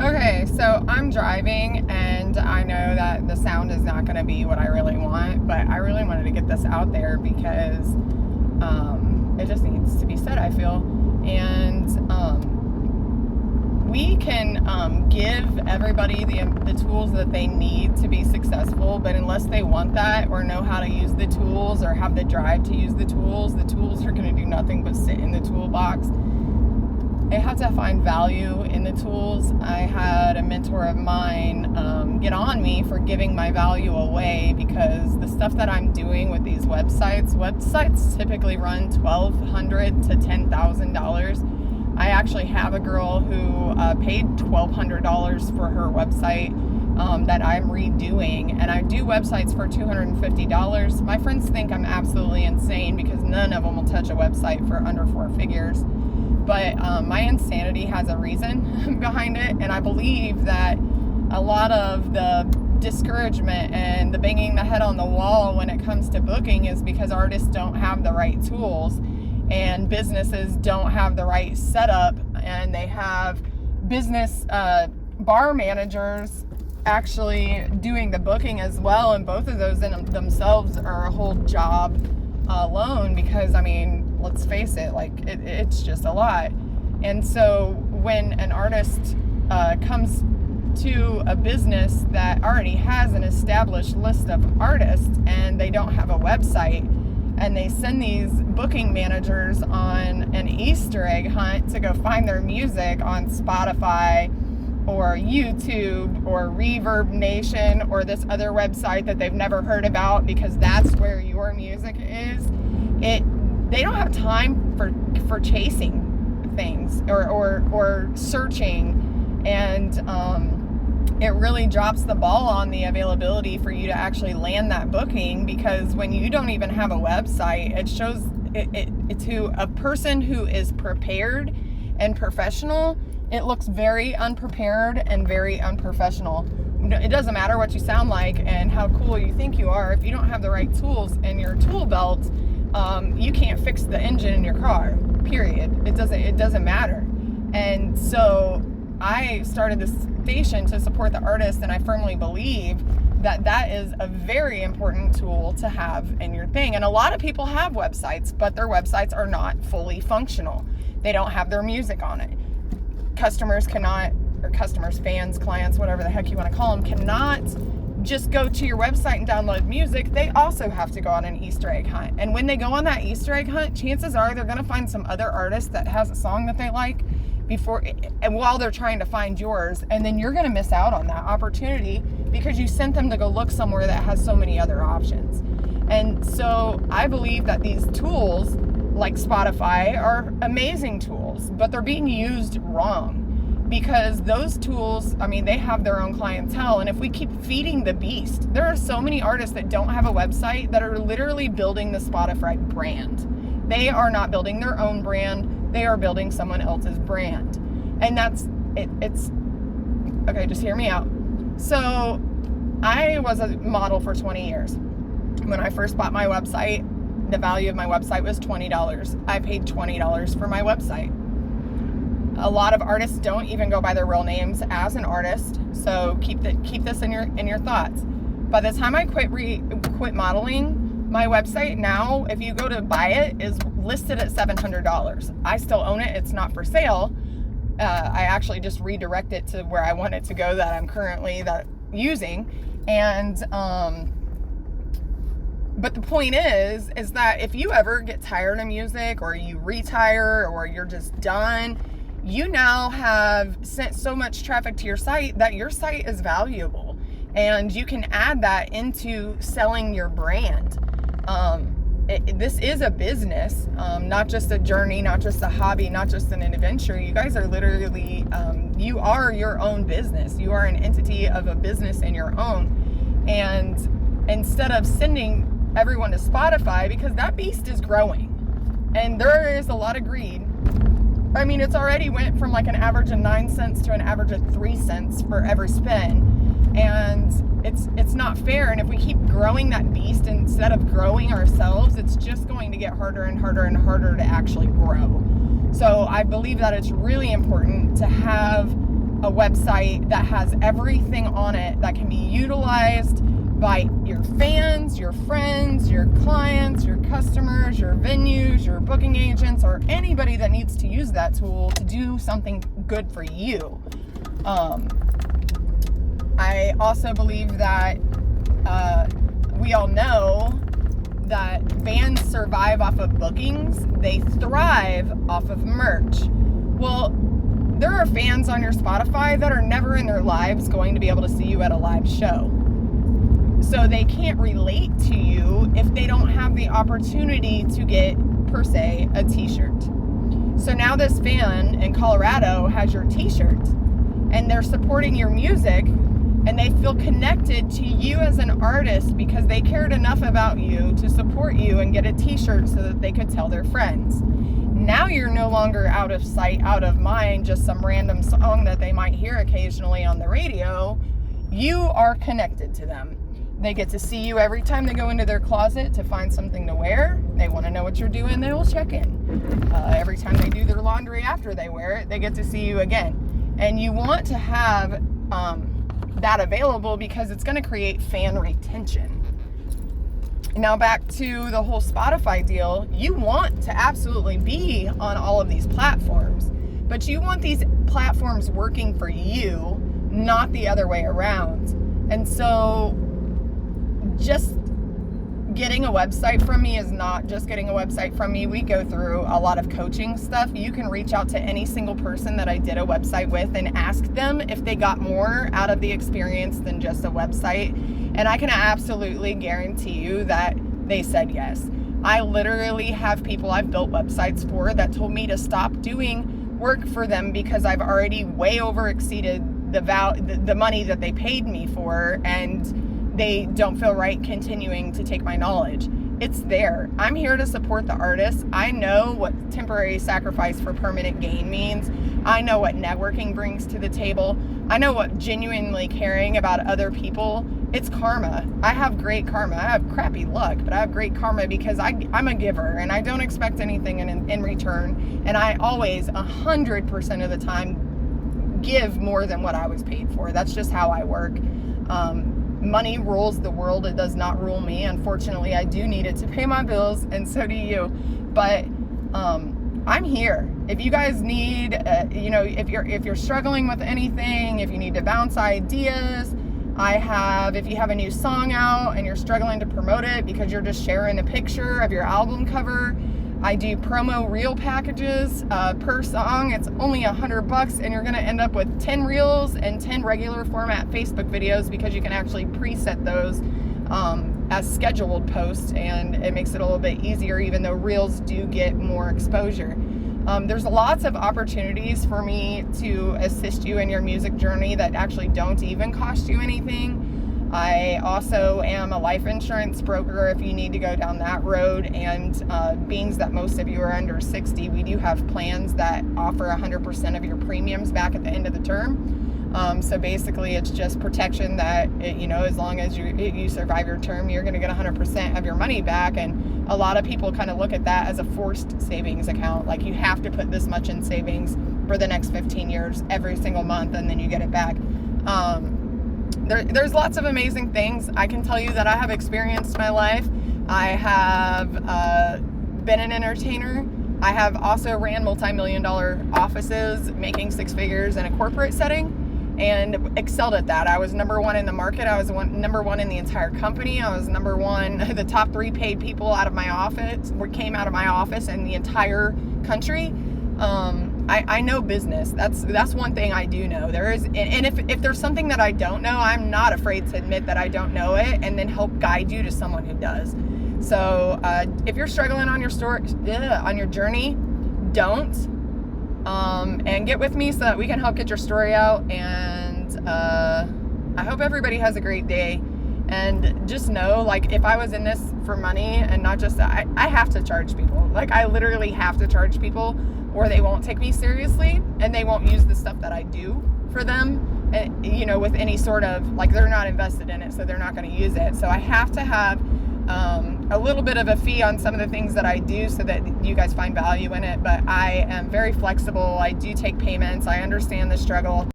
Okay, so I'm driving and I know that the sound is not going to be what I really want, but I really wanted to get this out there because it just needs to be said, I feel. And we can give everybody the tools that they need to be successful, but unless they want that or know how to use the tools or have the drive to use the tools are going to do nothing but sit in the toolbox. They have to find value in the tools. I had a mentor of mine get on me for giving my value away because the stuff that I'm doing with these websites typically run $1,200 to $10,000. I actually have a girl who paid $1,200 for her website that I'm redoing, and I do websites for $250. My friends think I'm absolutely insane because none of them will touch a website for under 4 figures. But my insanity has a reason behind it, and I believe that a lot of the discouragement and the banging the head on the wall when it comes to booking is because artists don't have the right tools and businesses don't have the right setup, and they have business bar managers actually doing the booking as well, and both of those in themselves are a whole job alone because, I mean, let's face it, like it's just a lot. And so when an artist comes to a business that already has an established list of artists and they don't have a website, and they send these booking managers on an Easter egg hunt to go find their music on Spotify or YouTube or Reverb Nation or this other website that they've never heard about because that's where your music is, they don't have time for chasing things or searching, and it really drops the ball on the availability for you to actually land that booking, because when you don't even have a website, it shows it to a person who is prepared and professional. It looks very unprepared and very unprofessional. It doesn't matter what you sound like and how cool you think you are. If you don't have the right tools in your tool belt, you can't fix the engine in your car, period. It doesn't matter. And so I started this station to support the artists, and I firmly believe that that is a very important tool to have in your thing. And a lot of people have websites, but their websites are not fully functional. They don't have their music on it. Customers, fans, clients, whatever the heck you want to call them, cannot just go to your website and download music. They also have to go on an Easter egg hunt. And when they go on that Easter egg hunt, chances are they're going to find some other artist that has a song that they like while they're trying to find yours. And then you're going to miss out on that opportunity because you sent them to go look somewhere that has so many other options. And so I believe that these tools like Spotify are amazing tools, but they're being used wrong. Because those tools, I mean, they have their own clientele. And if we keep feeding the beast, there are so many artists that don't have a website that are literally building the Spotify brand. They are not building their own brand. They are building someone else's brand. And that's, it's, okay, just hear me out. So I was a model for 20 years. When I first bought my website, the value of my website was $20. I paid $20 for my website. A lot of artists don't even go by their real names as an artist, so keep this in your thoughts. By the time I quit modeling, my website now, if you go to buy it, is listed at $700. I still own it. It's not for sale. I actually just redirect it to where I want it to go that I'm currently using. And but the point is that if you ever get tired of music, or you retire, or you're just done, you now have sent so much traffic to your site that your site is valuable, and you can add that into selling your brand. This is a business, not just a journey, not just a hobby, not just an adventure. You guys are literally, you are your own business. You are an entity of a business in your own. And instead of sending everyone to Spotify, because that beast is growing and there is a lot of greed. I mean, it's already went from like an average of 9 cents to an average of 3 cents for every spin, and it's not fair. And if we keep growing that beast instead of growing ourselves, it's just going to get harder and harder and harder to actually grow. So I believe that it's really important to have a website that has everything on it that can be utilized by your fans, your friends, your clients, your customers, your venues, your booking agents, or anybody that needs to use that tool to do something good for you. I also believe that we all know that bands survive off of bookings. They thrive off of merch. Well, there are fans on your Spotify that are never in their lives going to be able to see you at a live show. So they can't relate to you if they don't have the opportunity to get, per se, a t-shirt. So now this fan in Colorado has your t-shirt and they're supporting your music and they feel connected to you as an artist because they cared enough about you to support you and get a t-shirt so that they could tell their friends. Now you're no longer out of sight, out of mind, just some random song that they might hear occasionally on the radio. You are connected to them. They get to see you every time they go into their closet to find something to wear. They want to know what you're doing. They will check in. Every time they do their laundry after they wear it, they get to see you again. And you want to have that available because it's going to create fan retention. Now back to the whole Spotify deal. You want to absolutely be on all of these platforms, but you want these platforms working for you, not the other way around. And so just getting a website from me is not just getting a website from me. We go through a lot of coaching stuff. You can reach out to any single person that I did a website with and ask them if they got more out of the experience than just a website. And I can absolutely guarantee you that they said yes. I literally have people I've built websites for that told me to stop doing work for them because I've already way over exceeded the money that they paid me for, and they don't feel right continuing to take my knowledge. It's there. I'm here to support the artists. I know what temporary sacrifice for permanent gain means. I know what networking brings to the table. I know what genuinely caring about other people. It's karma. I have great karma. I have crappy luck, but I have great karma because I'm a giver and I don't expect anything in return. And I always, 100% of the time, give more than what I was paid for. That's just how I work. Money rules the world. It does not rule me. Unfortunately, I do need it to pay my bills, and so do you. But I'm here. If you guys need, if you're struggling with anything, if you need to bounce ideas, if you have a new song out and you're struggling to promote it because you're just sharing a picture of your album cover, I do promo reel packages per song. It's only $100 and you're going to end up with 10 reels and 10 regular format Facebook videos because you can actually preset those as scheduled posts, and it makes it a little bit easier even though reels do get more exposure. There's lots of opportunities for me to assist you in your music journey that actually don't even cost you anything. I also am a life insurance broker if you need to go down that road, and being that most of you are under 60, we do have plans that offer 100% of your premiums back at the end of the term. So basically it's just protection that, as long as you survive your term, you're going to get 100% of your money back. And a lot of people kind of look at that as a forced savings account. Like you have to put this much in savings for the next 15 years every single month, and then you get it back. There's lots of amazing things. I can tell you that I have experienced my life. I have been an entertainer. I have also ran multi-million-dollar offices, making six figures in a corporate setting, and excelled at that. I was number one in the market. I was number one in the entire company. I was number one. The top 3 paid people out of my office came out of my office in the entire country. I know business. That's one thing I do know. There is, and if there's something that I don't know, I'm not afraid to admit that I don't know it, and then help guide you to someone who does. So if you're struggling on your journey, don't. And get with me so that we can help get your story out. And I hope everybody has a great day. And just know, like, if I was in this for money and not just, I have to charge people. Like, I literally have to charge people, or they won't take me seriously, and they won't use the stuff that I do for them, with any sort of, like, they're not invested in it, so they're not going to use it. So I have to have a little bit of a fee on some of the things that I do so that you guys find value in it. But I am very flexible. I do take payments. I understand the struggle.